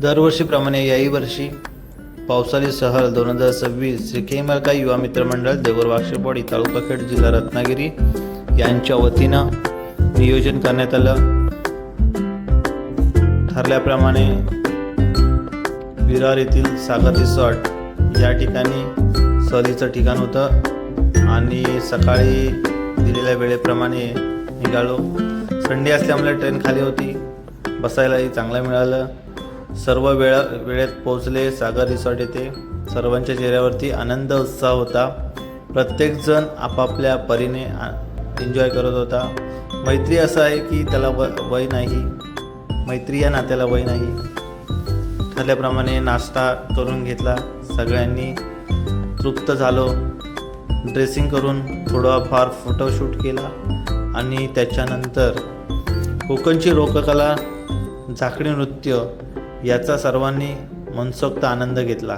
दरवर्षीप्रमाणे याही वर्षी पावसाळी सहल 2026 श्री केमलका युवा मित्र मंडळ देऊर वाक्षेपाडी तालुका खेड जिल्हा रत्नागिरी यांच्या वतीनं नियोजन करण्यात आलं। ठरल्याप्रमाणे विरार येथील सागर रिसॉर्ट या ठिकाणी सहलीचं ठिकाण होतं आणि सकाळी दिलेल्या वेळेप्रमाणे निघालो। संडे असल्यामुळे ट्रेन खाली होती, बसायलाही चांगलं मिळालं। सर्व वेळेत पोहोचले सागर रिसॉर्ट येथे। सर्वांच्या चेहऱ्यावरती आनंद उत्साह होता। प्रत्येकजण आपापल्या परीने एन्जॉय करत होता। मैत्री असं आहे की त्याला वय नाही, मैत्री या नात्याला वय नाही। ठरल्याप्रमाणे नाश्ता करून घेतला, सगळ्यांनी तृप्त झालो। ड्रेसिंग करून थोडाफार फोटोशूट केला आणि त्याच्यानंतर कोकणची लोककला झाकडी नृत्य याचा सर्वांनी मनसोक्त आनंद घेतला।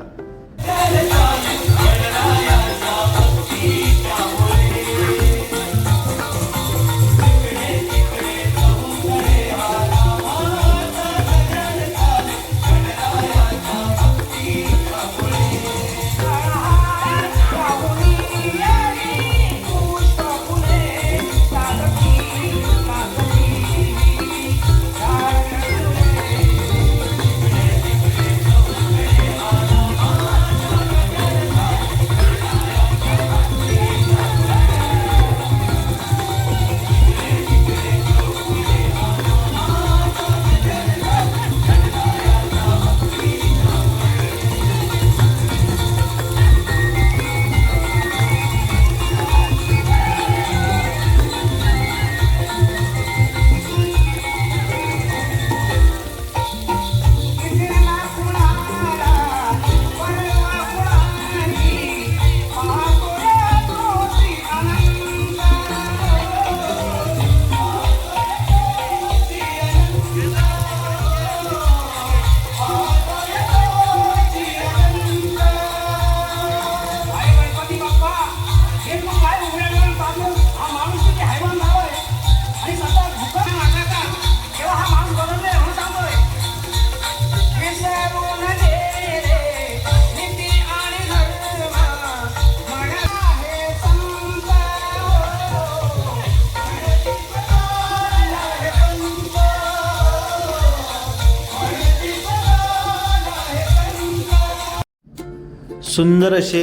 सुंदर असे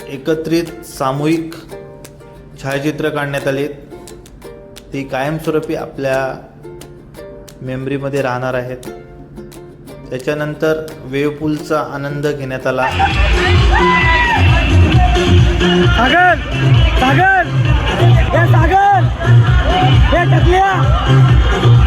एकत्रित सामूहिक छायाचित्र काढण्यात आले। ती कायमस्वरूपी आपल्या मेमरीमध्ये राहणार आहेत। त्याच्यानंतर वेव्ह पूलचा आनंद घेण्यात आला। सागर सागर हे सागर हे टकल्या